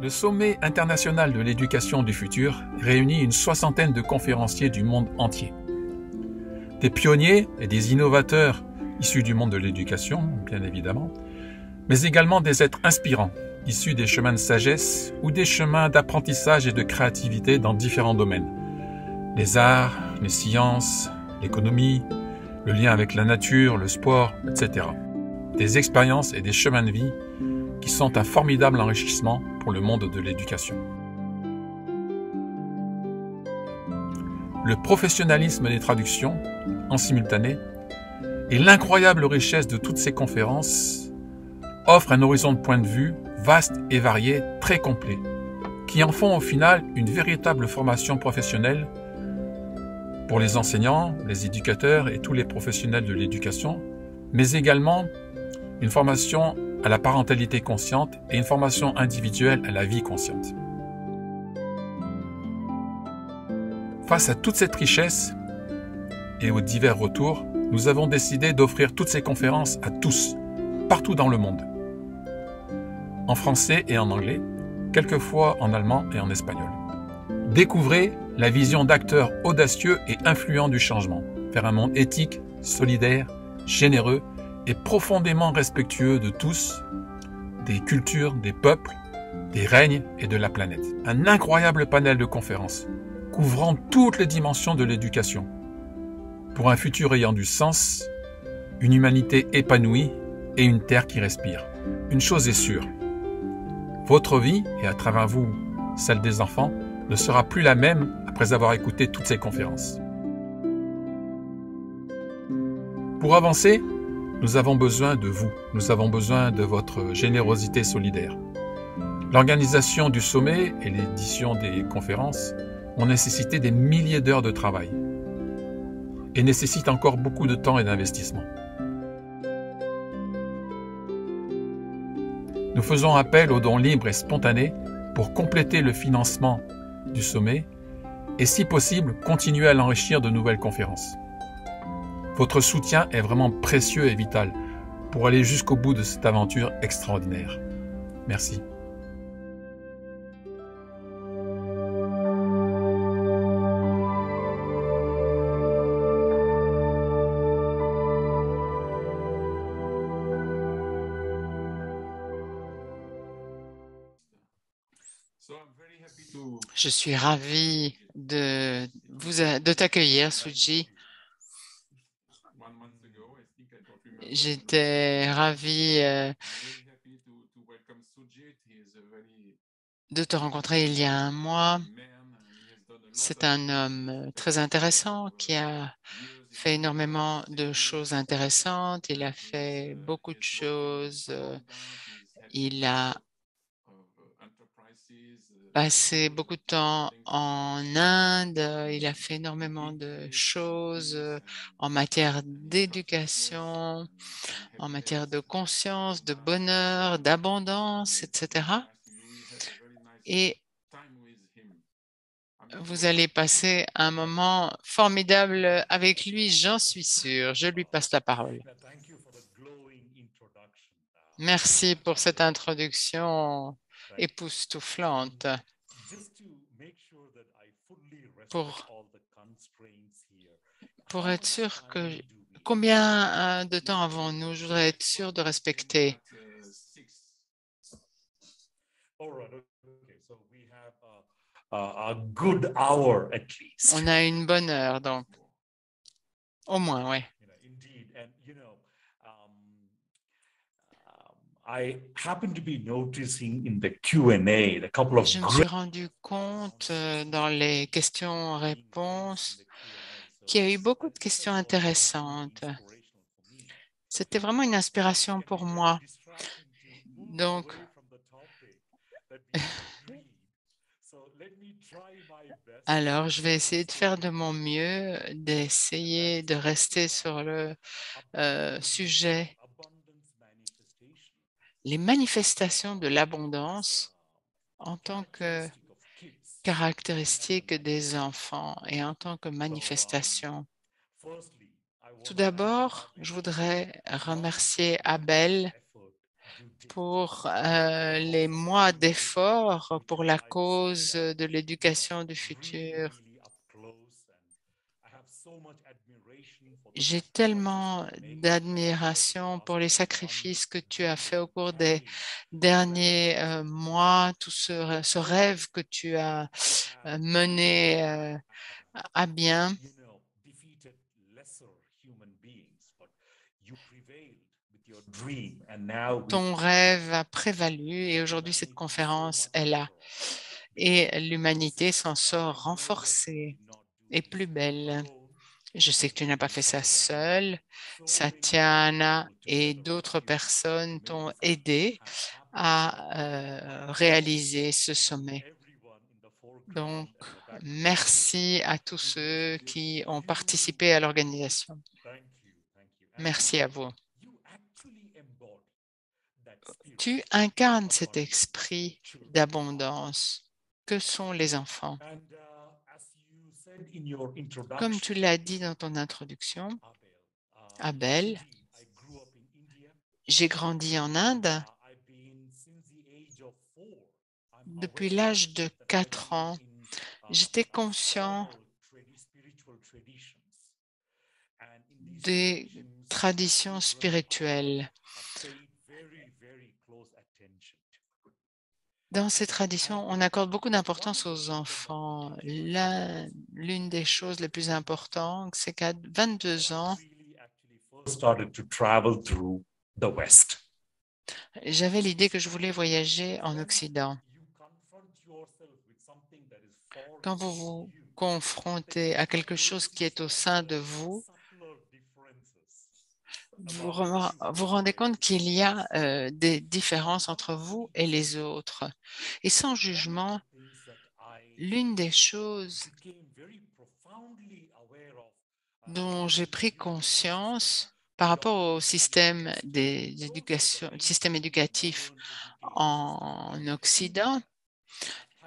Le Sommet international de l'éducation du futur réunit une soixantaine de conférenciers du monde entier. Des pionniers et des innovateurs issus du monde de l'éducation, bien évidemment, mais également des êtres inspirants, issus des chemins de sagesse ou des chemins d'apprentissage et de créativité dans différents domaines. Les arts, les sciences, l'économie, le lien avec la nature, le sport, etc. Des expériences et des chemins de vie qui sont un formidable enrichissement pour le monde de l'éducation. Le professionnalisme des traductions, en simultané, et l'incroyable richesse de toutes ces conférences offrent un horizon de point de vue vaste et varié, très complet, qui en font au final une véritable formation professionnelle pour les enseignants, les éducateurs et tous les professionnels de l'éducation, mais également une formation à la parentalité consciente et une formation individuelle à la vie consciente. Face à toute cette richesse et aux divers retours, nous avons décidé d'offrir toutes ces conférences à tous, partout dans le monde, en français et en anglais, quelquefois en allemand et en espagnol. Découvrez la vision d'acteurs audacieux et influents du changement, vers un monde éthique, solidaire, généreux et profondément respectueux de tous, des cultures, des peuples, des règnes et de la planète. Un incroyable panel de conférences, couvrant toutes les dimensions de l'éducation, pour un futur ayant du sens, une humanité épanouie et une terre qui respire. Une chose est sûre, votre vie, et à travers vous, celle des enfants, ne sera plus la même après avoir écouté toutes ces conférences. Pour avancer, nous avons besoin de vous, nous avons besoin de votre générosité solidaire. L'organisation du sommet et l'édition des conférences ont nécessité des milliers d'heures de travail et nécessitent encore beaucoup de temps et d'investissement. Nous faisons appel aux dons libres et spontanés pour compléter le financement du sommet et, si possible, continuer à l'enrichir de nouvelles conférences. Votre soutien est vraiment précieux et vital pour aller jusqu'au bout de cette aventure extraordinaire. Merci. Je suis ravi de t'accueillir, Suji. J'étais ravi de te rencontrer il y a un mois. C'est un homme très intéressant qui a fait énormément de choses intéressantes. Il a fait beaucoup de choses. Il a passé beaucoup de temps en Inde. Il a fait énormément de choses en matière d'éducation, en matière de conscience, de bonheur, d'abondance, etc. Et vous allez passer un moment formidable avec lui, j'en suis sûre. Je lui passe la parole. Merci pour cette introduction époustouflante. Pour être sûr que... Combien de temps avons-nous? Je voudrais être sûr de respecter. A good hour at least. On a une bonne heure, donc au moins, oui. I happen to be noticing in the Q&A a couple of Je me suis rendu compte dans les questions-réponses qu'il y a eu beaucoup de questions intéressantes. C'était vraiment une inspiration pour moi. Donc, alors, je vais essayer de faire de mon mieux, d'essayer de rester sur le sujet. Les manifestations de l'abondance en tant que caractéristique des enfants et en tant que manifestation. Tout d'abord, je voudrais remercier Abel pour les mois d'efforts pour la cause de l'éducation du futur. J'ai tellement d'admiration pour les sacrifices que tu as fait au cours des derniers mois, tout ce rêve que tu as mené à bien. Ton rêve a prévalu et aujourd'hui cette conférence est là. Et l'humanité s'en sort renforcée et plus belle. Je sais que tu n'as pas fait ça seul. Satyana et d'autres personnes t'ont aidé à réaliser ce sommet. Donc, merci à tous ceux qui ont participé à l'organisation. Merci à vous. Tu incarnes cet esprit d'abondance. Que sont les enfants? Comme tu l'as dit dans ton introduction, Abel, j'ai grandi en Inde. Depuis l'âge de 4 ans, j'étais conscient des traditions spirituelles. Dans ces traditions, on accorde beaucoup d'importance aux enfants. L'une des choses les plus importantes, c'est qu'à 22 ans, j'avais l'idée que je voulais voyager en Occident. Quand vous vous confrontez à quelque chose qui est au sein de vous, vous vous rendez compte qu'il y a des différences entre vous et les autres. Et sans jugement, l'une des choses dont j'ai pris conscience par rapport au système système éducatif en Occident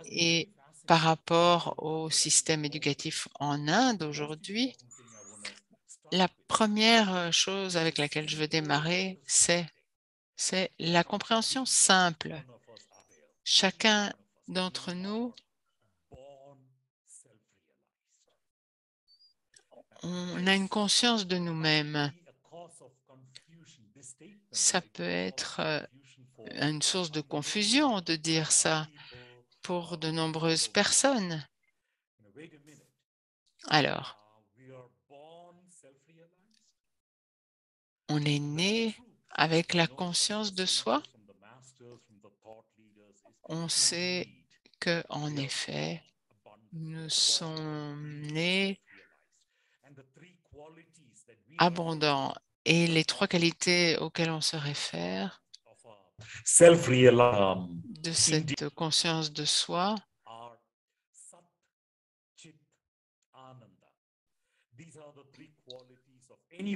et par rapport au système éducatif en Inde aujourd'hui, la première chose avec laquelle je veux démarrer, c'est la compréhension simple. Chacun d'entre nous, on a une conscience de nous-mêmes. Ça peut être une source de confusion de dire ça pour de nombreuses personnes. Alors, on est né avec la conscience de soi. On sait que, en effet, nous sommes nés abondants et les 3 qualités auxquelles on se réfère de cette conscience de soi,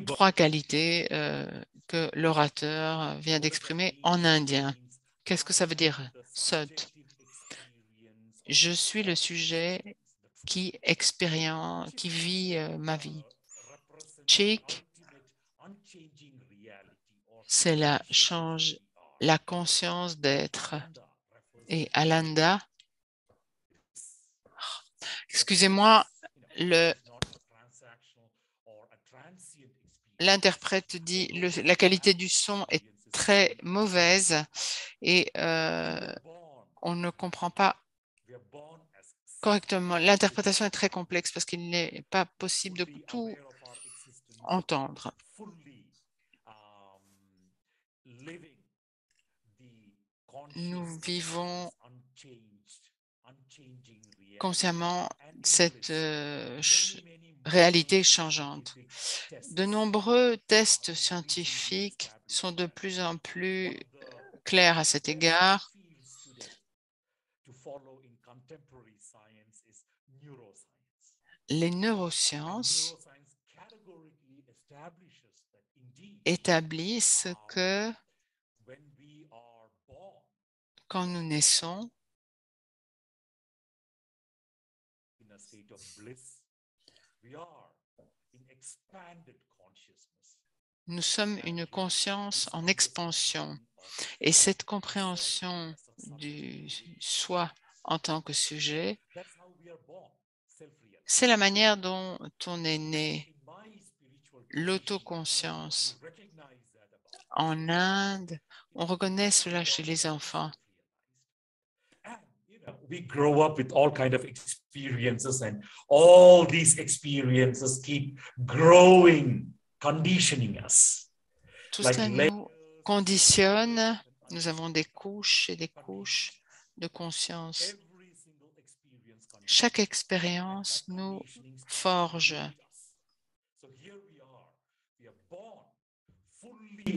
3 qualités que l'orateur vient d'exprimer en indien. Qu'est-ce que ça veut dire, Sat? Je suis le sujet qui vit ma vie. Chik, c'est la conscience d'être. Et Alanda, excusez-moi, l'interprète dit la qualité du son est très mauvaise et on ne comprend pas correctement. L'interprétation est très complexe parce qu'il n'est pas possible de tout entendre. Nous vivons consciemment cette réalité changeante. De nombreux tests scientifiques sont de plus en plus clairs à cet égard. Les neurosciences établissent que quand nous naissons, Nous sommes une conscience en expansion et cette compréhension du soi en tant que sujet, c'est la manière dont on est né, l'autoconscience. En Inde, on reconnaît cela chez les enfants. We grow up with all kinds of experiences, and all these experiences keep growing, conditioning us. Tout Like cela nous conditionne. Nous avons des couches et des couches de conscience. Chaque expérience nous forge.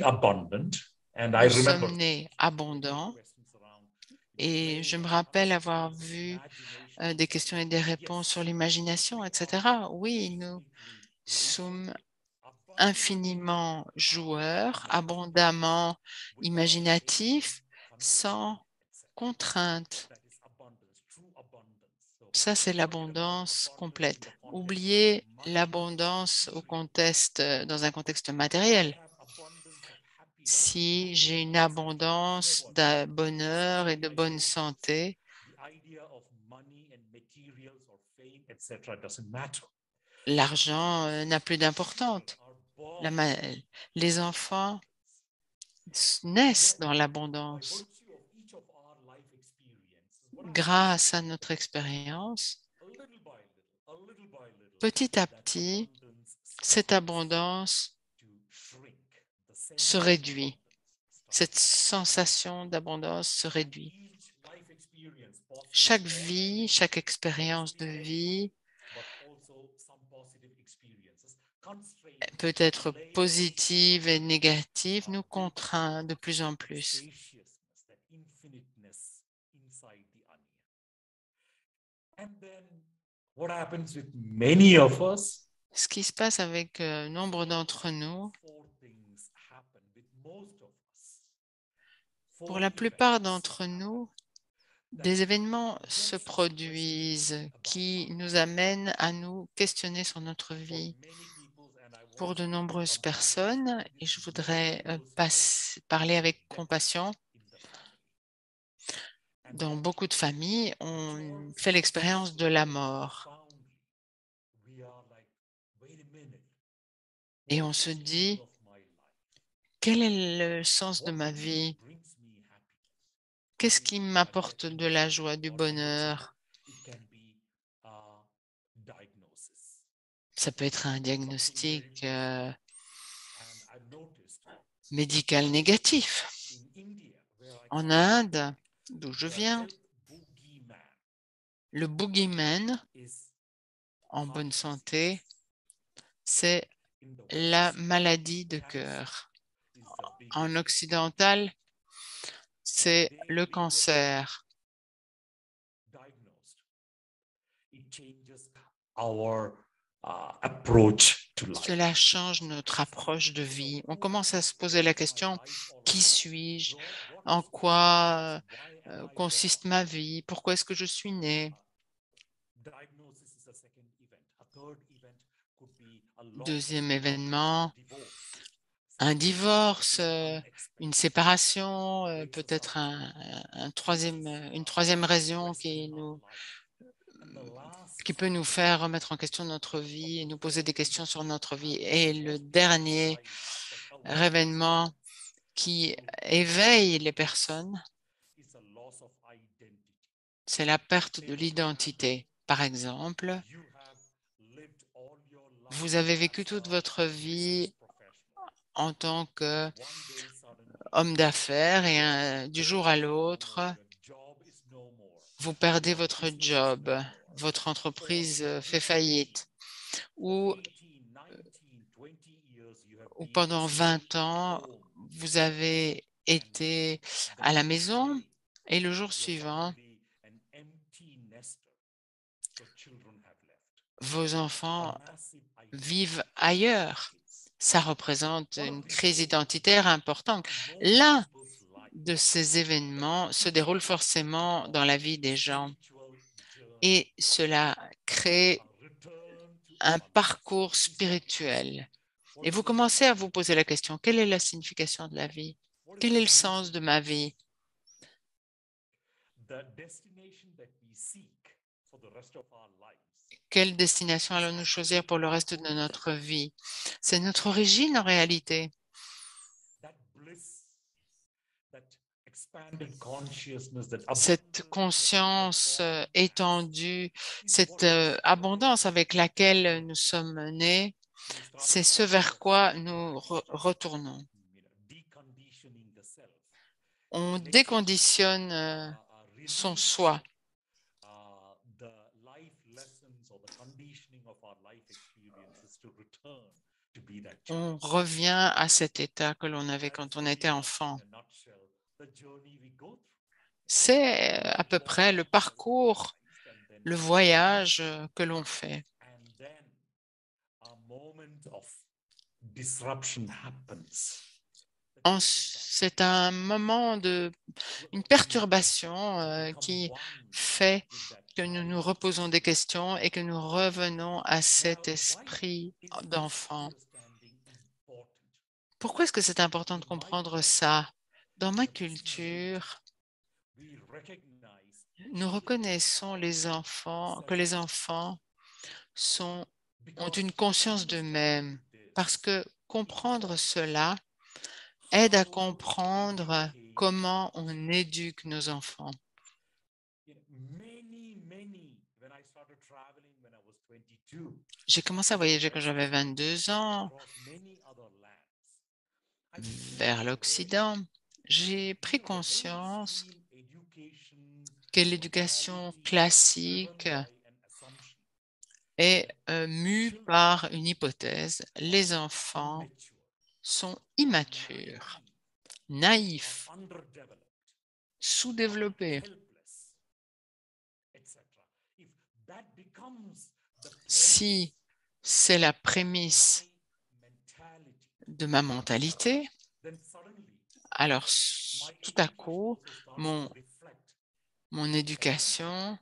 Abundant, and I Nous remember sommes nés abondants et je me rappelle avoir vu des questions et des réponses sur l'imagination, etc. Oui, nous sommes infiniment joueurs, abondamment imaginatifs, sans contrainte. Ça, c'est l'abondance complète. Oubliez l'abondance dans un contexte matériel. Si j'ai une abondance de bonheur et de bonne santé, l'argent n'a plus d'importance. Les enfants naissent dans l'abondance. Grâce à notre expérience, petit à petit, cette abondance se réduit. Cette sensation d'abondance se réduit. Chaque vie, chaque expérience de vie peut être positive et négative, nous contraint de plus en plus. Ce qui se passe avec nombre d'entre nous, pour la plupart d'entre nous, des événements se produisent qui nous amènent à nous questionner sur notre vie. Pour de nombreuses personnes, et je voudrais parler avec compassion, dans beaucoup de familles, on fait l'expérience de la mort. Et on se dit, quel est le sens de ma vie? Qu'est-ce qui m'apporte de la joie, du bonheur? Ça peut être un diagnostic médical négatif. En Inde, d'où je viens, le boogeyman, en bonne santé, c'est la maladie de cœur. En occidental, c'est le cancer. Cela change notre approche de vie. On commence à se poser la question, qui suis-je? En quoi consiste ma vie? Pourquoi est-ce que je suis né? Deuxième événement, un divorce, une séparation, peut-être une troisième raison qui peut nous faire remettre en question notre vie et nous poser des questions sur notre vie. Et le dernier événement qui éveille les personnes, c'est la perte de l'identité. Par exemple, vous avez vécu toute votre vie en tant qu'homme d'affaires et du jour à l'autre, vous perdez votre job, votre entreprise fait faillite ou pendant 20 ans, vous avez été à la maison et le jour suivant, vos enfants vivent ailleurs. Ça représente une crise identitaire importante. L'un de ces événements se déroule forcément dans la vie des gens et cela crée un parcours spirituel. Et vous commencez à vous poser la question, quelle est la signification de la vie? Quel est le sens de ma vie? Quelle destination allons-nous choisir pour le reste de notre vie? C'est notre origine en réalité. Cette conscience étendue, cette abondance avec laquelle nous sommes nés, c'est ce vers quoi nous retournons. On déconditionne son soi. On revient à cet état que l'on avait quand on était enfant. C'est à peu près le parcours, le voyage que l'on fait. C'est un moment une perturbation qui fait que nous nous reposons des questions et que nous revenons à cet esprit d'enfant. Pourquoi est-ce que c'est important de comprendre ça? Dans ma culture, nous reconnaissons que les enfants ont une conscience d'eux-mêmes parce que comprendre cela aide à comprendre comment on éduque nos enfants. J'ai commencé à voyager quand j'avais 22 ans vers l'Occident. J'ai pris conscience que l'éducation classique est mue par une hypothèse. Les enfants sont immatures, naïfs, sous-développés. Si c'est la prémisse de ma mentalité, alors tout à coup, mon éducation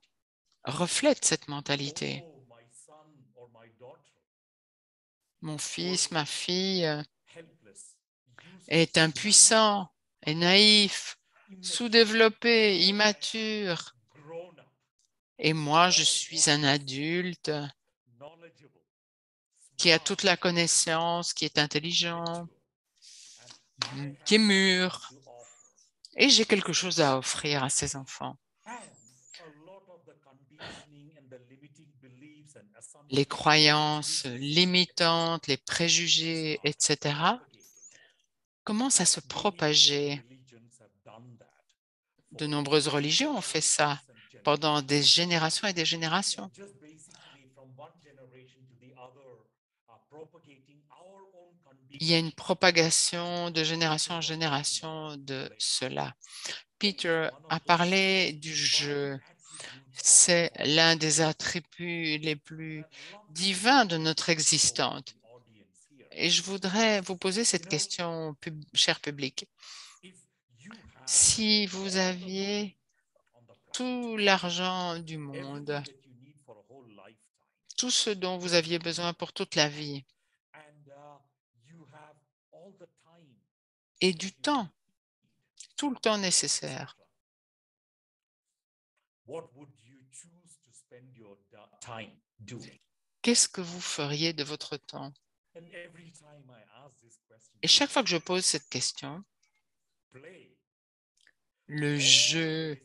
reflète cette mentalité. Mon fils, ma fille est impuissant, est naïf, sous-développé, immature. Et moi, je suis un adulte qui a toute la connaissance, qui est intelligent, qui est mûr. Et j'ai quelque chose à offrir à ces enfants. Les croyances limitantes, les préjugés, etc., commencent à se propager. De nombreuses religions ont fait ça pendant des générations et des générations. Il y a une propagation de génération en génération de cela. Peter a parlé du jeu. C'est l'un des attributs les plus divins de notre existence. Et je voudrais vous poser cette question, cher public. Si vous aviez tout l'argent du monde, tout ce dont vous aviez besoin pour toute la vie, et du temps, tout le temps nécessaire, qu'est-ce que vous feriez de votre temps? Et chaque fois que je pose cette question, le jeu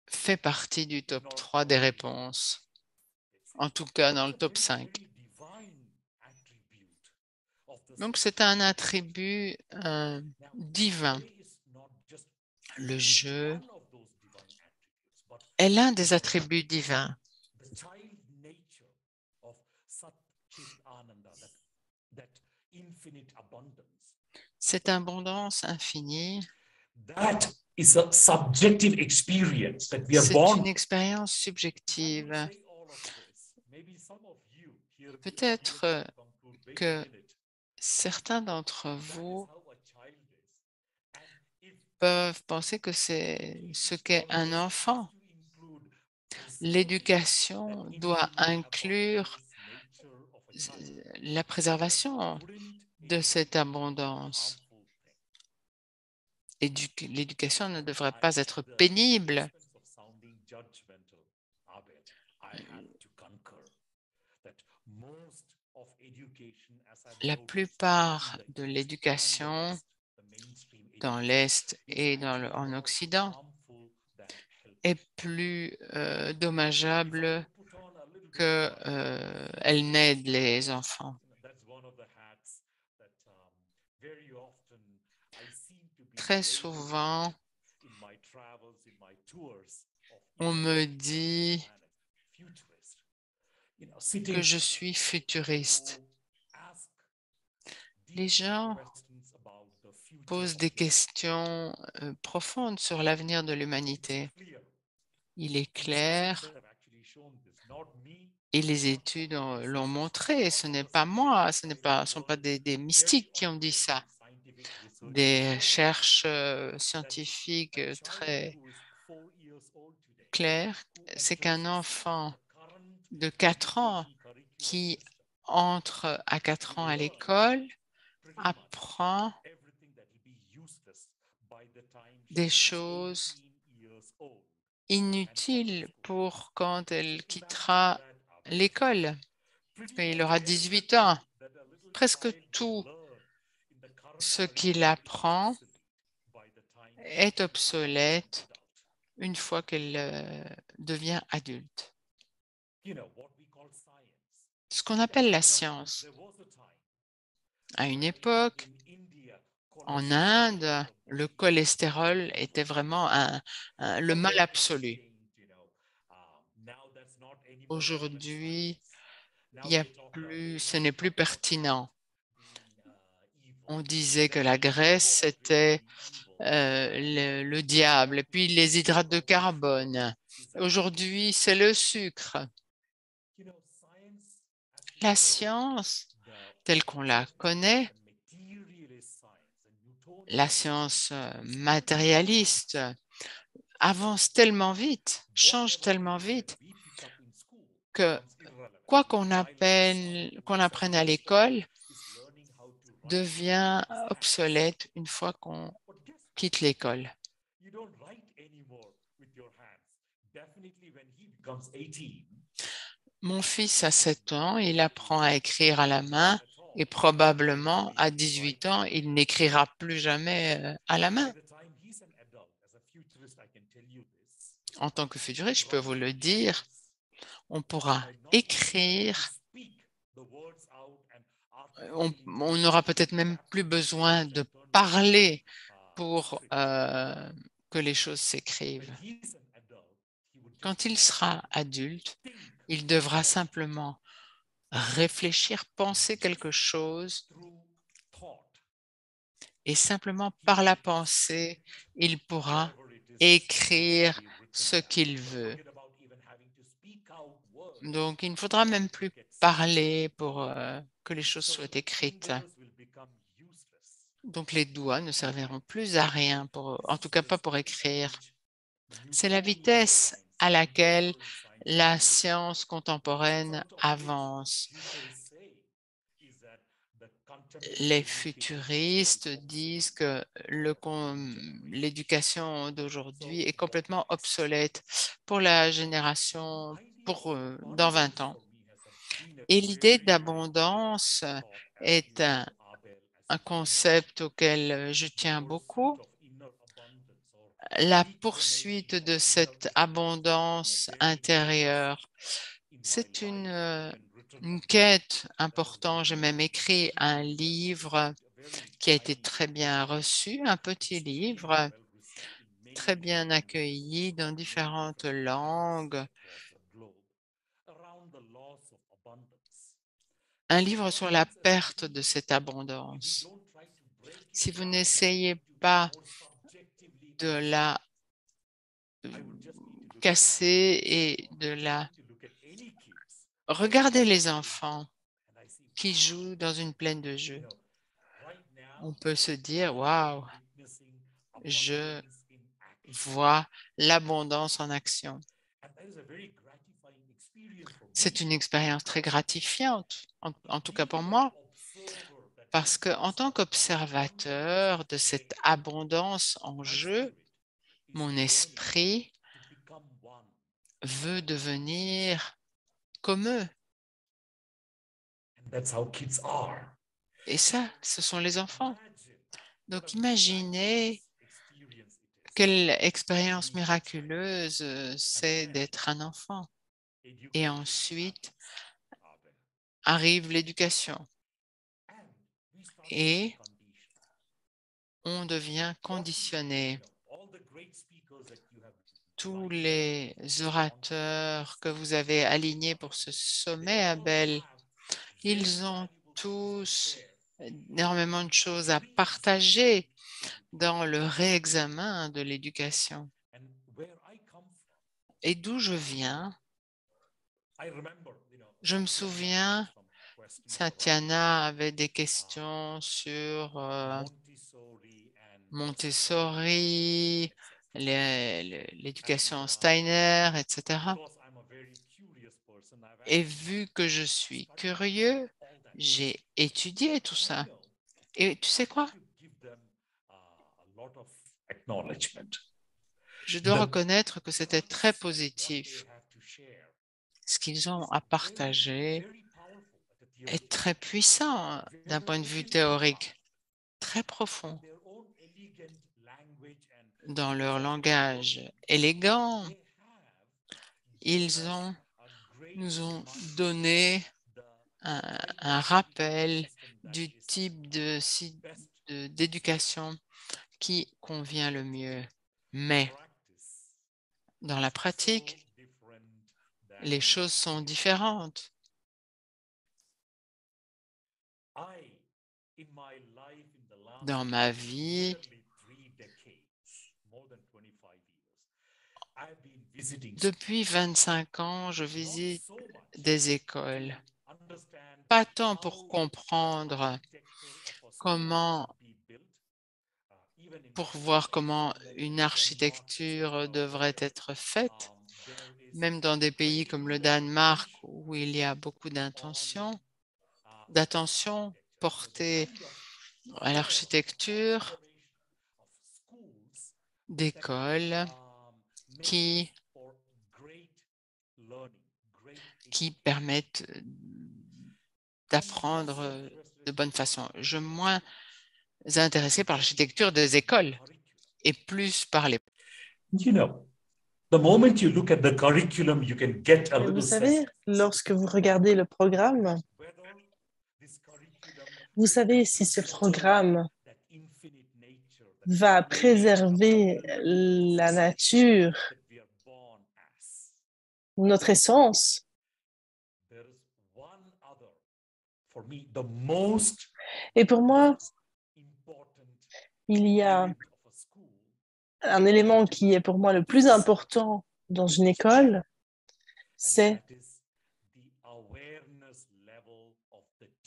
fait partie du top 3 des réponses, en tout cas dans le top 5. Donc, c'est un attribut divin. Le jeu est l'un des attributs divins. Cette abondance infinie, c'est une expérience subjective. Peut-être que certains d'entre vous peuvent penser que c'est ce qu'est un enfant. L'éducation doit inclure la préservation de cette abondance. L'éducation ne devrait pas être pénible. La plupart de l'éducation dans l'Est et en Occident est plus dommageable qu'elle n'aide les enfants. Très souvent, on me dit que je suis futuriste. Les gens posent des questions profondes sur l'avenir de l'humanité. Il est clair, et les études l'ont montré, ce n'est pas moi, ce ne sont pas des mystiques qui ont dit ça. Des chercheurs scientifiques très clairs, c'est qu'un enfant de 4 ans qui entre à 4 ans à l'école apprend des choses inutiles pour quand elle quittera l'école, quand il aura 18 ans. Presque tout ce qu'il apprend est obsolète une fois qu'elle devient adulte. Ce qu'on appelle la science. À une époque, en Inde, le cholestérol était vraiment le mal absolu. Aujourd'hui, ce n'est plus pertinent. On disait que la graisse, c'était le diable, et puis les hydrates de carbone. Aujourd'hui, c'est le sucre. La science, telle qu'on la connaît, la science matérialiste, avance tellement vite, change tellement vite, que quoi qu'on apprenne à l'école devient obsolète une fois qu'on quitte l'école. Mon fils a 7 ans, il apprend à écrire à la main et probablement à 18 ans, il n'écrira plus jamais à la main. En tant que futuriste, je peux vous le dire, on pourra écrire, on n'aura peut-être même plus besoin de parler pour que les choses s'écrivent. Quand il sera adulte, il devra simplement réfléchir, penser quelque chose, et simplement par la pensée, il pourra écrire ce qu'il veut. Donc, il ne faudra même plus parler pour que les choses soient écrites. Donc, les doigts ne serviront plus à rien, en tout cas pas pour écrire. C'est la vitesse à laquelle la science contemporaine avance. Les futuristes disent que l'éducation d'aujourd'hui est complètement obsolète pour la génération dans 20 ans. Et l'idée d'abondance est un concept auquel je tiens beaucoup. La poursuite de cette abondance intérieure, c'est une quête importante. J'ai même écrit un livre qui a été très bien reçu, un petit livre très bien accueilli dans différentes langues. Un livre sur la perte de cette abondance. Si vous n'essayez pas de la casser et de la... Regardez les enfants qui jouent dans une plaine de jeux. On peut se dire, waouh, je vois l'abondance en action. C'est une expérience très gratifiante, en tout cas pour moi, parce que en tant qu'observateur de cette abondance en jeu, mon esprit veut devenir comme eux. Et ça, ce sont les enfants. Donc imaginez quelle expérience miraculeuse c'est d'être un enfant. Et ensuite arrive l'éducation. Et on devient conditionné. Tous les orateurs que vous avez alignés pour ce sommet, Abel, ils ont tous énormément de choses à partager dans le réexamen de l'éducation. Et d'où je viens, je me souviens, Satyana avait des questions sur Montessori, l'éducation Steiner, etc. Et vu que je suis curieux, j'ai étudié tout ça. Et tu sais quoi? Je dois reconnaître que c'était très positif. Ce qu'ils ont à partager est très puissant d'un point de vue théorique, très profond. Dans leur langage élégant, ils nous ont donné un rappel du type d'éducation qui convient le mieux. Mais dans la pratique, les choses sont différentes. Dans ma vie, depuis 25 ans, je visite des écoles, pas tant pour comprendre pour voir comment une architecture devrait être faite, même dans des pays comme le Danemark où il y a beaucoup d'attention portée à l'architecture d'écoles qui permettent d'apprendre de bonne façon. Je suis moins intéressé par l'architecture des écoles et plus par les... Vous savez, lorsque vous regardez le programme, vous savez si ce programme va préserver la nature, notre essence. Et pour moi, il y a un élément qui est pour moi le plus important dans une école, c'est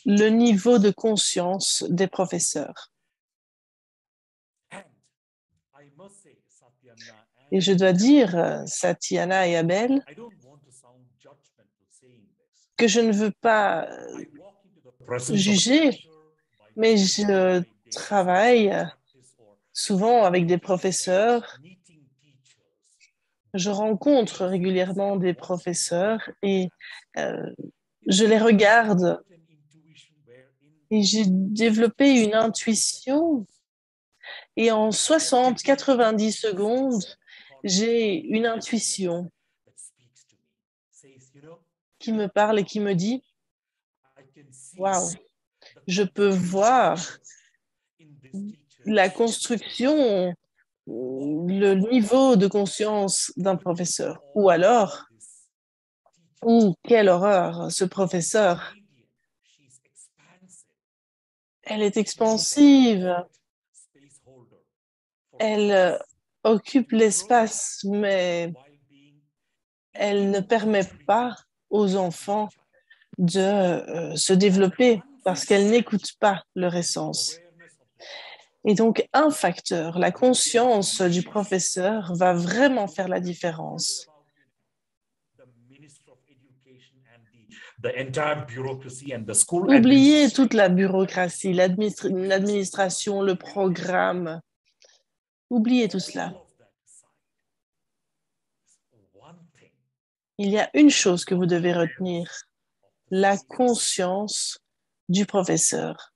le niveau de conscience des professeurs. Et je dois dire, Satyana et Abel, que je ne veux pas juger, mais je travaille souvent avec des professeurs. Je rencontre régulièrement des professeurs et je les regarde et j'ai développé une intuition et en 60-90 secondes, j'ai une intuition qui me parle et qui me dit « Waouh, je peux voir la construction, le niveau de conscience d'un professeur. » Ou alors, quelle horreur, ce professeur, elle est expansive, elle occupe l'espace, mais elle ne permet pas aux enfants de se développer parce qu'elle n'écoute pas leur essence. Et donc, un facteur, la conscience du professeur, va vraiment faire la différence. the entire bureaucracy and the school Oubliez administration. toute la bureaucratie, l'administration, le programme. Oubliez tout cela. All of that aside, one thing, Il y a une chose que vous devez retenir, la conscience du professeur.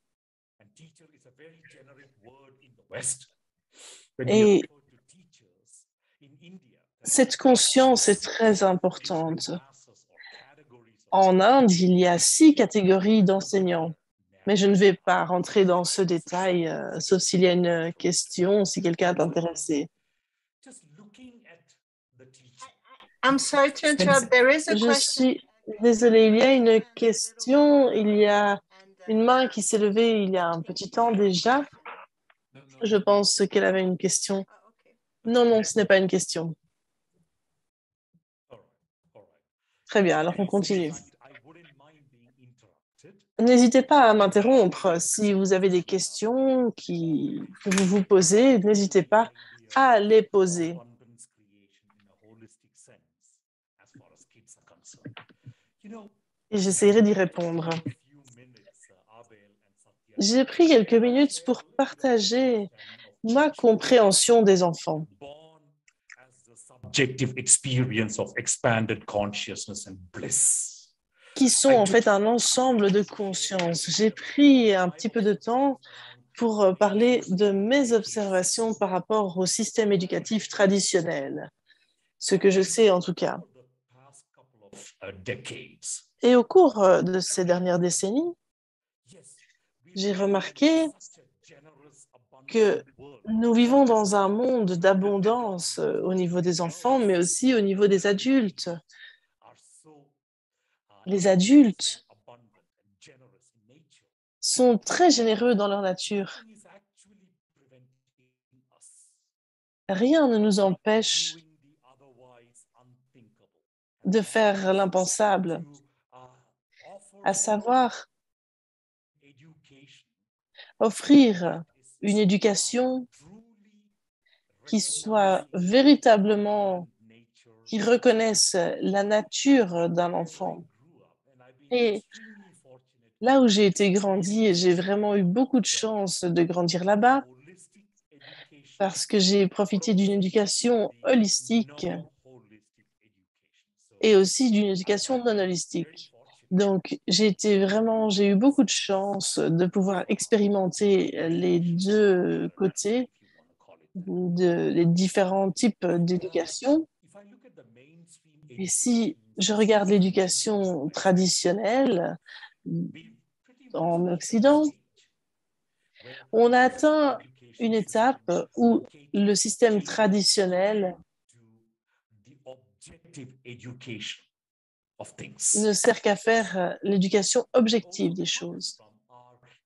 and teacher is a very generic word in the West. When Et we refer to teachers in India, cette conscience est très importante. classes or categories of En Inde, il y a 6 catégories d'enseignants, mais je ne vais pas rentrer dans ce détail, sauf s'il y a une question, si quelqu'un est intéressé. just looking at the teacher. I'm sorry to interrupt. There is a Je question. suis désolée, il y a une question, il y a une main qui s'est levée il y a un petit temps déjà. Je pense qu'elle avait une question. Oh, okay. Non, non, ce n'est pas une question. All right, all right. Très bien, alors on continue. In fact, I wouldn't mind being interrupted. N'hésitez pas à m'interrompre. Si vous avez des questions que vous vous posez, n'hésitez pas à les poser. Abundance creation in a holistic sense, as far as kids are concerned. You know, Et j'essaierai d'y répondre. a few minutes, Abel and Satya, J'ai pris quelques minutes pour partager ma compréhension des enfants, born as the subjective experience of expanded consciousness and bliss. qui sont en fait un ensemble de conscience. J'ai pris un petit peu de temps pour parler de mes observations par rapport au système éducatif traditionnel, ce que je sais en tout cas. For the past couple of decades, Et au cours de ces dernières décennies, yes, we j'ai live remarqué in such a generous, que abundant world. nous vivons dans un monde d'abondance au niveau des enfants, mais aussi au niveau des adultes. Are so, Les adultes abundant and generous in nature. sont très généreux dans leur nature. Nothing is actually preventing us Rien ne nous empêche doing the otherwise unthinkable. de faire l'impensable, To, offer à savoir education offrir une éducation qui soit véritablement, qui reconnaisse la nature d'un enfant. Et là où j'ai été grandi, et j'ai vraiment eu beaucoup de chance de grandir là-bas, parce que j'ai profité d'une éducation holistique et aussi d'une éducation non holistique. Donc, j'ai eu beaucoup de chance de pouvoir expérimenter les deux côtés, les différents types d'éducation. Et si je regarde l'éducation traditionnelle en Occident, on a atteint une étape où le système traditionnel ne sert qu'à faire l'éducation objective des choses.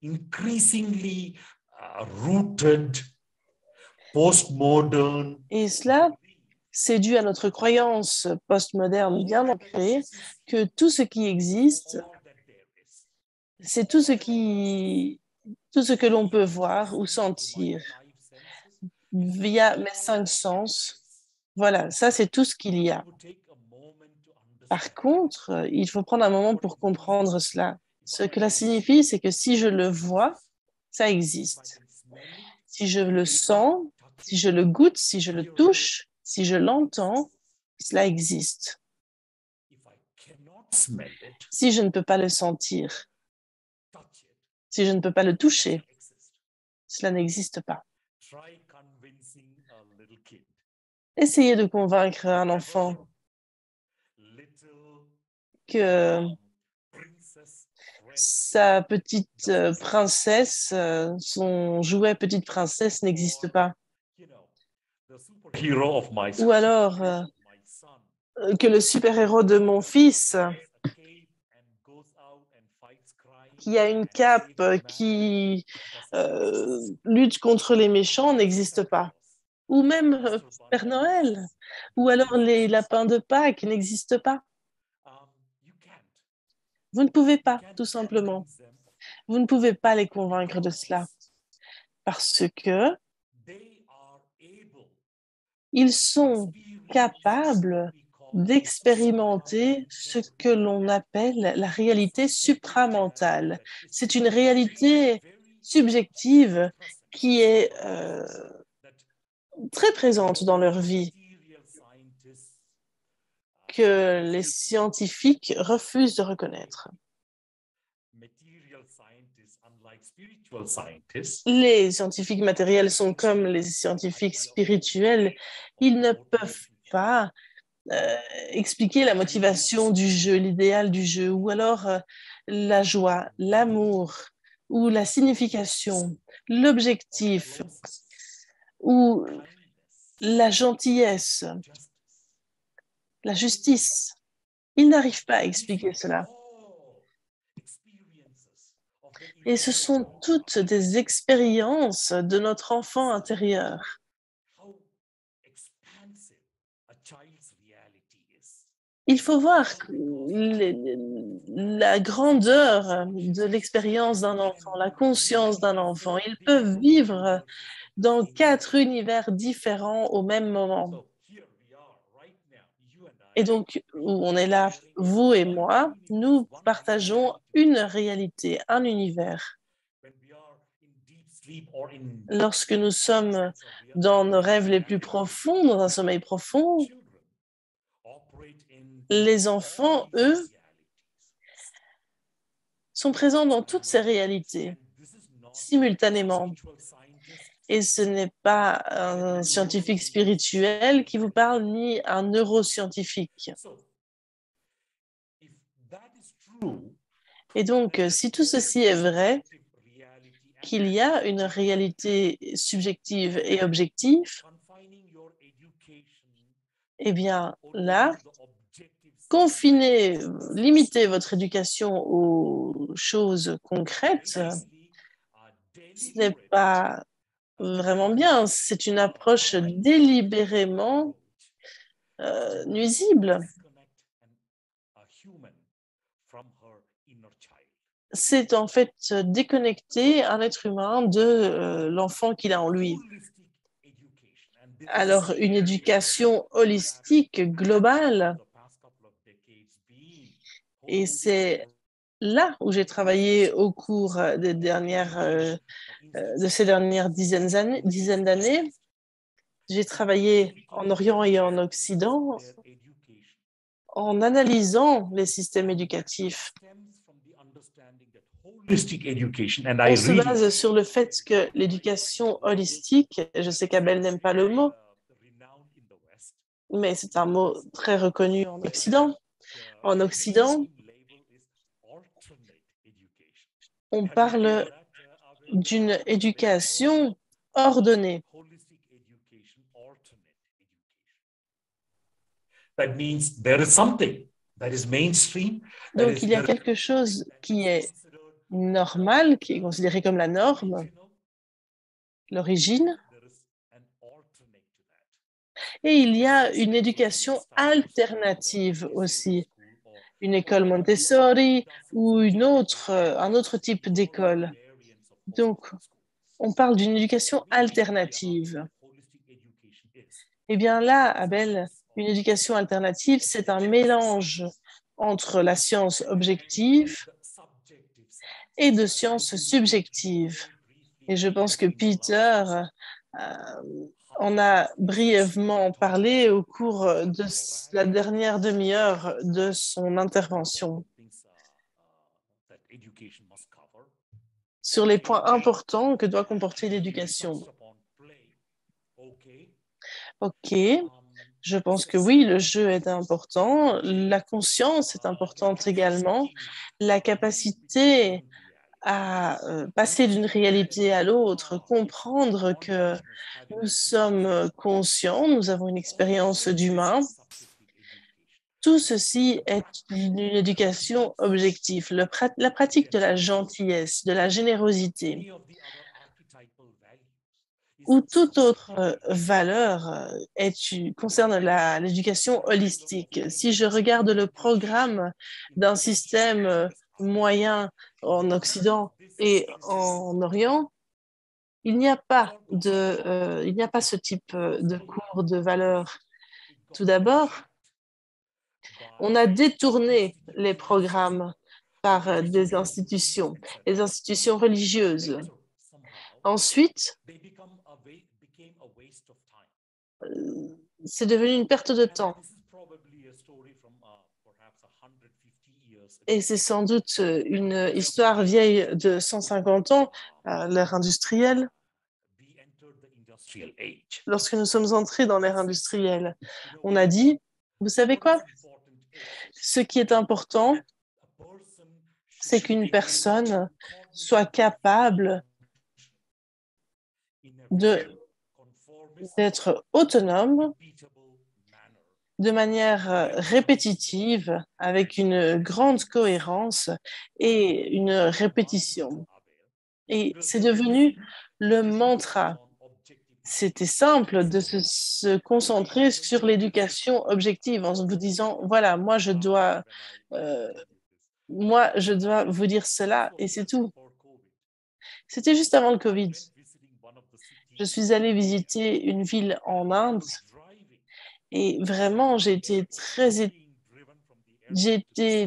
Increasingly rooted, postmodern. Et cela, c'est dû à notre croyance postmoderne bien ancrée que tout ce qui existe, c'est tout ce que l'on peut voir ou sentir via mes 5 sens. Voilà, ça c'est tout ce qu'il y a. Par contre, il faut prendre un moment pour comprendre cela. Ce que cela signifie, c'est que si je le vois, ça existe. Si je le sens, si je le goûte, si je le touche, si je l'entends, cela existe. Si je ne peux pas le sentir, si je ne peux pas le toucher, cela n'existe pas. Essayez de convaincre un enfant que sa petite princesse, son jouet petite princesse n'existe pas. Ou alors que le super-héros de mon fils, qui a une cape qui lutte contre les méchants, n'existe pas. Ou même Père Noël, ou alors les lapins de Pâques n'existent pas. Vous ne pouvez pas, tout simplement. Vous ne pouvez pas les convaincre de cela. Parce que ils sont capables d'expérimenter ce que l'on appelle la réalité supramentale. C'est une réalité subjective qui est très présente dans leur vie, que les scientifiques refusent de reconnaître. Les scientifiques matériels sont comme les scientifiques spirituels. Ils ne peuvent pas expliquer la motivation du jeu, l'idéal du jeu, ou alors la joie, l'amour, ou la signification, l'objectif, ou la gentillesse, la justice. Ils n'arrivent pas à expliquer cela. Et ce sont toutes des expériences de notre enfant intérieur. Il faut voir la grandeur de l'expérience d'un enfant, la conscience d'un enfant. Ils peuvent vivre dans 4 univers différents au même moment. Et donc, on est là, vous et moi, nous partageons une réalité, un univers. Lorsque nous sommes dans nos rêves les plus profonds, dans un sommeil profond, les enfants, eux, sont présents dans toutes ces réalités, simultanément. Et ce n'est pas un scientifique spirituel qui vous parle, ni un neuroscientifique. Et donc, si tout ceci est vrai, qu'il y a une réalité subjective et objective, eh bien là, confiner, limiter votre éducation aux choses concrètes, ce n'est pas vraiment bien. C'est une approche délibérément nuisible. C'est en fait déconnecter un être humain de l'enfant qu'il a en lui. Alors, une éducation holistique, globale, et c'est là où j'ai travaillé au cours de ces dernières dizaines d'années. J'ai travaillé en Orient et en Occident en analysant les systèmes éducatifs. On se base sur le fait que l'éducation holistique, je sais qu'Abel n'aime pas le mot, mais c'est un mot très reconnu en Occident. En Occident, on parle d'une éducation ordonnée. Donc, il y a quelque chose qui est normal, qui est considéré comme la norme, l'origine, et il y a une éducation alternative aussi, une école Montessori ou un autre type d'école. Donc, on parle d'une éducation alternative. Eh bien là, Abel, une éducation alternative, c'est un mélange entre la science objective et de sciences subjectives. Et je pense que Peter en a brièvement parlé au cours de la dernière demi-heure de son intervention sur les points importants que doit comporter l'éducation. OK, je pense que oui, le jeu est important, la conscience est importante également, la capacité à passer d'une réalité à l'autre, comprendre que nous sommes conscients, nous avons une expérience d'humain. Tout ceci est une éducation objective, la pratique de la gentillesse, de la générosité, ou toute autre valeur concerne l'éducation holistique. Si je regarde le programme d'un système moyen en Occident et en Orient, il n'y a pas ce type de cours de valeurs. Tout d'abord, On a détourné les programmes par des institutions, les institutions religieuses. Ensuite, c'est devenu une perte de temps. Et c'est sans doute une histoire vieille de 150 ans, l'ère industrielle. Lorsque nous sommes entrés dans l'ère industrielle, on a dit, vous savez quoi? Ce qui est important, c'est qu'une personne soit capable d'être autonome de manière répétitive, avec une grande cohérence et une répétition. Et c'est devenu le mantra. C'était simple de se concentrer sur l'éducation objective en vous disant, voilà, moi je dois vous dire cela et c'est tout. C'était juste avant le Covid. Je suis allée visiter une ville en Inde et vraiment, j'ai été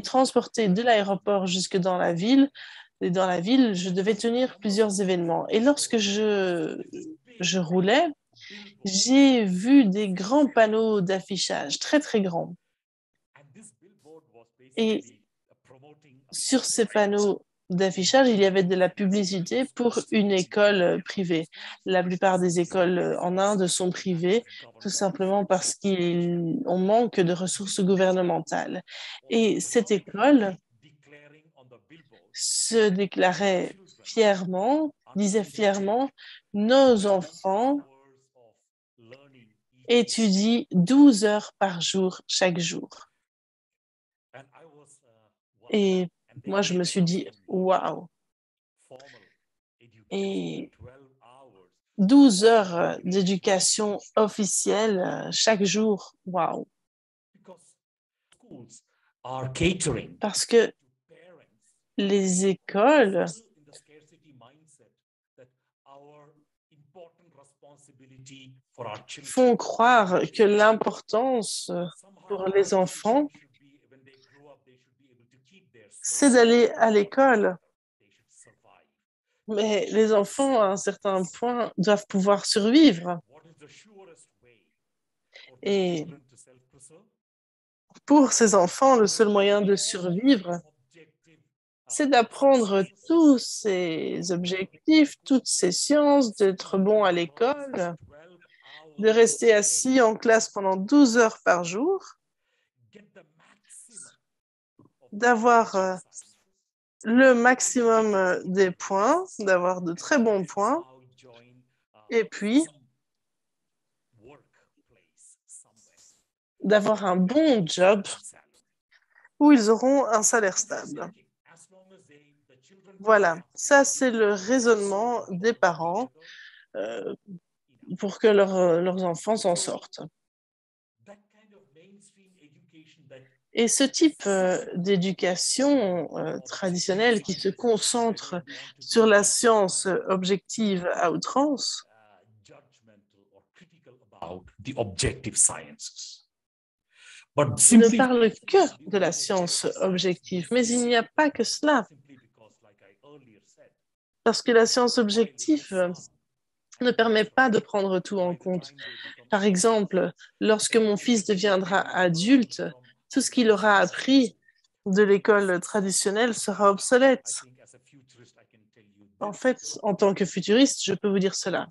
transportée de l'aéroport jusque dans la ville. Et dans la ville, je devais tenir plusieurs événements. Et lorsque je roulais, j'ai vu des grands panneaux d'affichage, très, très grands. Et sur ces panneaux d'affichage, il y avait de la publicité pour une école privée. La plupart des écoles en Inde sont privées, tout simplement parce qu'on manque de ressources gouvernementales. Et cette école se déclarait fièrement, disait fièrement, nos enfants étudient 12 heures par jour, chaque jour. Et moi, je me suis dit, waouh! Et 12 heures d'éducation officielle chaque jour, waouh! Parce que les écoles font croire que l'importance pour les enfants, c'est d'aller à l'école. Mais les enfants, à un certain point, doivent pouvoir survivre. Et pour ces enfants, le seul moyen de survivre, c'est d'apprendre tous ces objectifs, toutes ces sciences, d'être bon à l'école, de rester assis en classe pendant 12 heures par jour, d'avoir le maximum des points, d'avoir de très bons points, et puis d'avoir un bon job où ils auront un salaire stable. Voilà, ça c'est le raisonnement des parents pour que leurs enfants s'en sortent. Et ce type d'éducation traditionnelle qui se concentre sur la science objective à outrance ne parle que de la science objective, mais il n'y a pas que cela. Parce que la science objective ne permet pas de prendre tout en compte. Par exemple, lorsque mon fils deviendra adulte, tout ce qu'il aura appris de l'école traditionnelle sera obsolète. En fait, en tant que futuriste, je peux vous dire cela.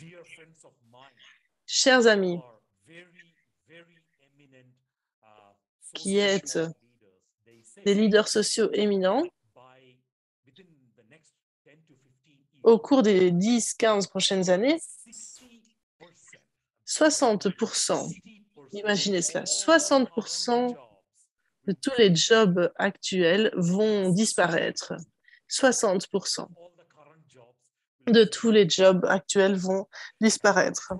Chers amis, qui êtes des leaders sociaux éminents, au cours des 10-15 prochaines années, 60%, imaginez cela, 60% de tous les jobs actuels vont disparaître. 60% de tous les jobs actuels vont disparaître.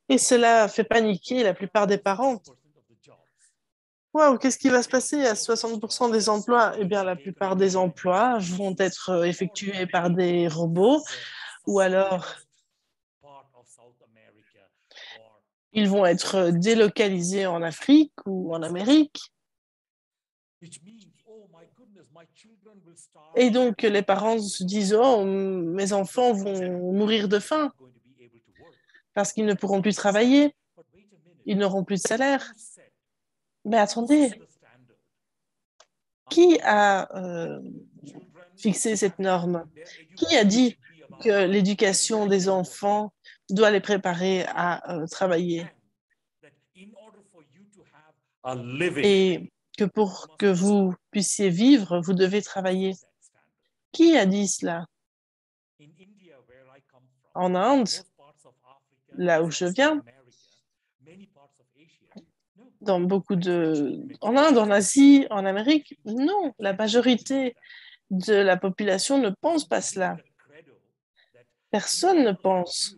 Et cela fait paniquer la plupart des parents. Waouh, qu'est-ce qui va se passer à 60% des emplois? Eh bien, la plupart des emplois vont être effectués par des robots ou alors Ils vont être délocalisés en Afrique ou en Amérique. Et donc, les parents se disent, oh, mes enfants vont mourir de faim parce qu'ils ne pourront plus travailler, ils n'auront plus de salaire. Mais attendez, qui a fixé cette norme? Qui a dit que l'éducation des enfants doit les préparer à travailler? Et que pour que vous puissiez vivre, vous devez travailler. Qui a dit cela? En Inde, là où je viens, en Inde, en Asie, en Amérique, non, la majorité de la population ne pense pas cela. Personne ne pense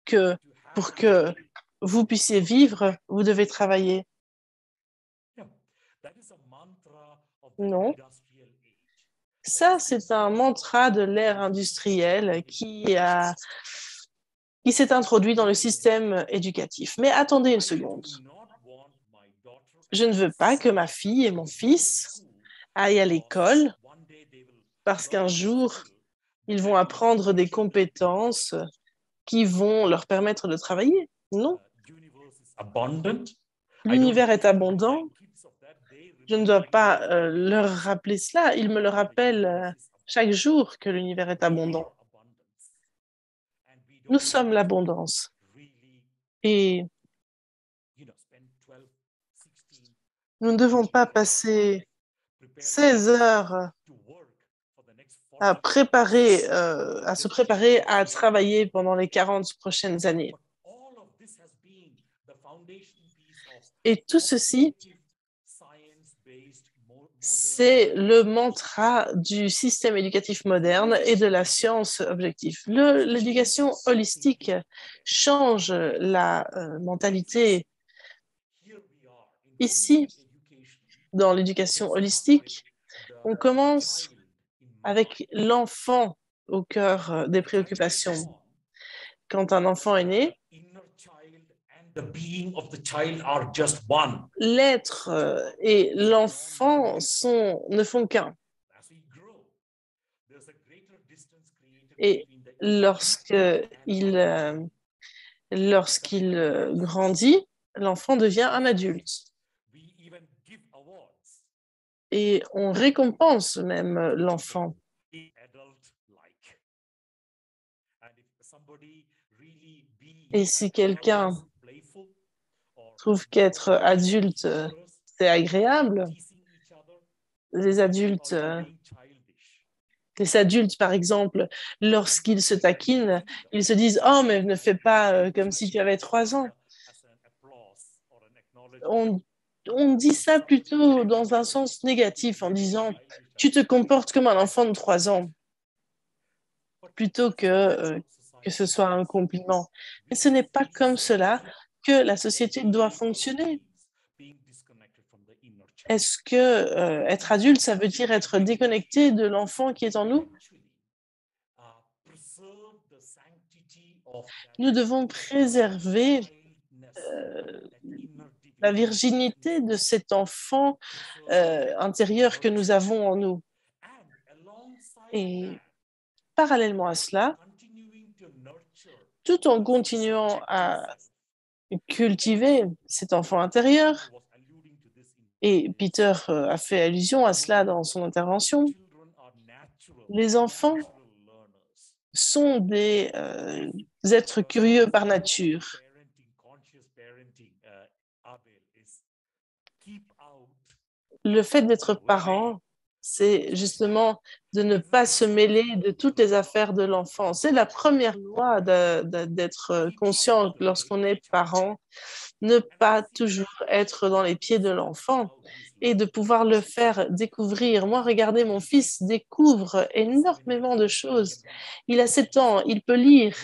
que pour que vous puissiez vivre, vous devez travailler. Non. Ça, c'est un mantra de l'ère industrielle qui s'est introduit dans le système éducatif. Mais attendez une seconde. Je ne veux pas que ma fille et mon fils aillent à l'école parce qu'un jour, ils vont apprendre des compétences qui vont leur permettre de travailler. Non. L'univers est abondant. Je ne dois pas leur rappeler cela. Ils me le rappellent chaque jour que l'univers est abondant. Nous sommes l'abondance. Et nous ne devons pas passer 16 heures à se préparer à travailler pendant les 40 prochaines années. Et tout ceci, c'est le mantra du système éducatif moderne et de la science objective. L'éducation holistique change la mentalité. Ici, dans l'éducation holistique, on commence avec l'enfant au cœur des préoccupations. Quand un enfant est né, l'être et l'enfant ne font qu'un. Et lorsqu'il grandit, l'enfant devient un adulte. Et on récompense même l'enfant. Et si quelqu'un trouve qu'être adulte, c'est agréable, les adultes, par exemple, lorsqu'ils se taquinent, ils se disent « Oh, mais ne fais pas comme si tu avais 3 ans ». On dit ça plutôt dans un sens négatif en disant « Tu te comportes comme un enfant de 3 ans » plutôt que ce soit un compliment. Mais ce n'est pas comme cela que la société doit fonctionner. Est-ce que être adulte, ça veut dire être déconnecté de l'enfant qui est en nous? Nous devons préserver la virginité de cet enfant intérieur que nous avons en nous. Et parallèlement à cela, tout en continuant à cultiver cet enfant intérieur, et Peter a fait allusion à cela dans son intervention, les enfants sont des êtres curieux par nature. Le fait d'être parent, c'est justement de ne pas se mêler de toutes les affaires de l'enfant. C'est la première loi d'être conscient lorsqu'on est parent, ne pas toujours être dans les pieds de l'enfant et de pouvoir le faire découvrir. Moi, regardez, mon fils découvre énormément de choses. Il a 7 ans, il peut lire.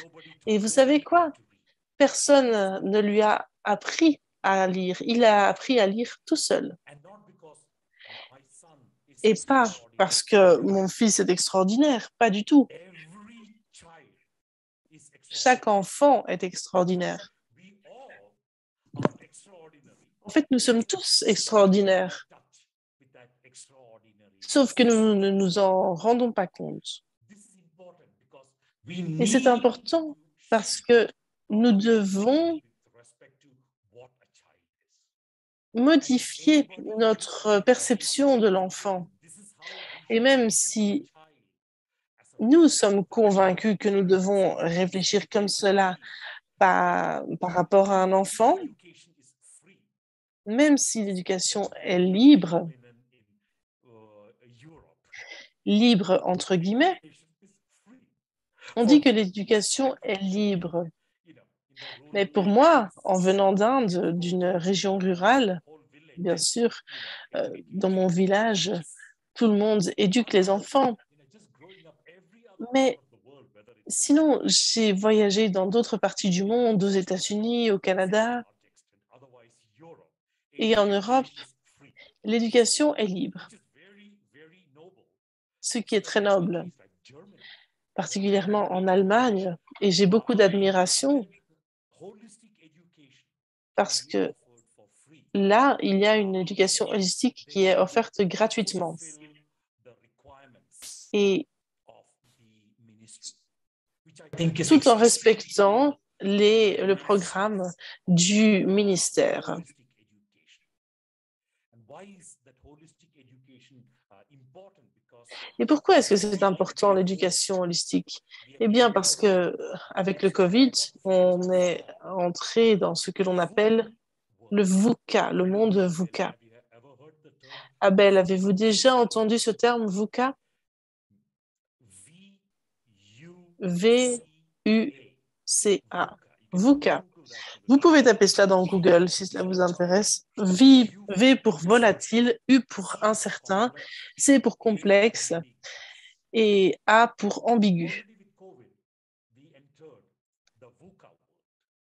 Et vous savez quoi? Personne ne lui a appris à lire. Il a appris à lire tout seul. Et pas parce que mon fils est extraordinaire, pas du tout. Chaque enfant est extraordinaire. En fait, nous sommes tous extraordinaires, sauf que nous ne nous en rendons pas compte. Et c'est important parce que nous devons modifier notre perception de l'enfant. Et même si nous sommes convaincus que nous devons réfléchir comme cela par rapport à un enfant, même si l'éducation est libre, libre entre guillemets, on dit que l'éducation est libre. Mais pour moi, en venant d'Inde, d'une région rurale, bien sûr, dans mon village, tout le monde éduque les enfants. Mais sinon, j'ai voyagé dans d'autres parties du monde, aux États-Unis, au Canada et en Europe. L'éducation est libre, ce qui est très noble, particulièrement en Allemagne. Et j'ai beaucoup d'admiration parce que là, il y a une éducation holistique qui est offerte gratuitement. Et tout en respectant le programme du ministère. Et pourquoi est-ce que c'est important l'éducation holistique? Eh bien, parce que avec le Covid, on est entré dans ce que l'on appelle le VUCA, le monde VUCA. Abel, avez-vous déjà entendu ce terme VUCA? V-U-C-A. VUCA. Vous pouvez taper cela dans Google si cela vous intéresse. V pour volatile, U pour incertain, C pour complexe et A pour ambigu.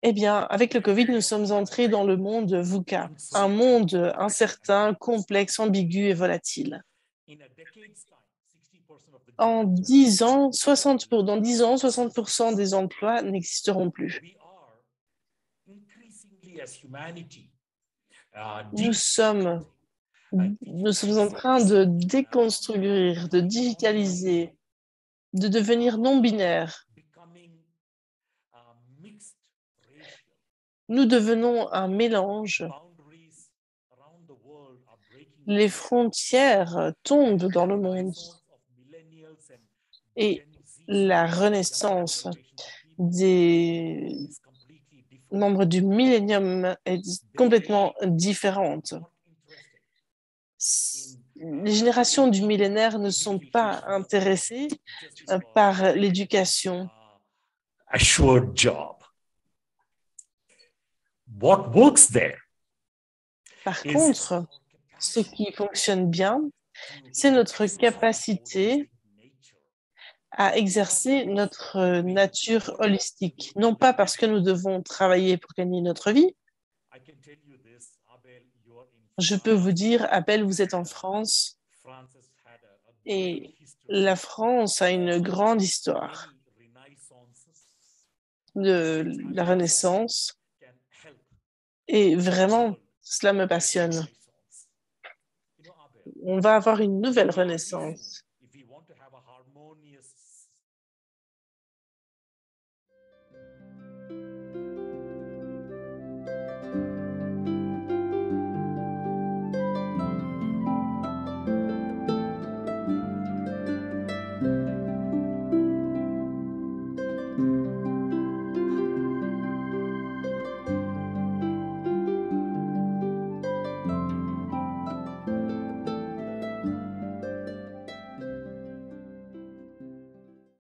Eh bien, avec le Covid, nous sommes entrés dans le monde VUCA, un monde incertain, complexe, ambigu et volatile. Dans 10 ans, 60% des emplois n'existeront plus. Nous sommes en train de déconstruire, de digitaliser, de devenir non-binaire. Nous devenons un mélange. Les frontières tombent dans le monde. Et la renaissance des membres du millénium est complètement différente. Les générations du millénaire ne sont pas intéressées par l'éducation. Assured job. What works there? Par contre, ce qui fonctionne bien, c'est notre capacité à exercer notre nature holistique. Non pas parce que nous devons travailler pour gagner notre vie. Je peux vous dire, Abel, vous êtes en France et la France a une grande histoire de la Renaissance et vraiment, cela me passionne. On va avoir une nouvelle Renaissance.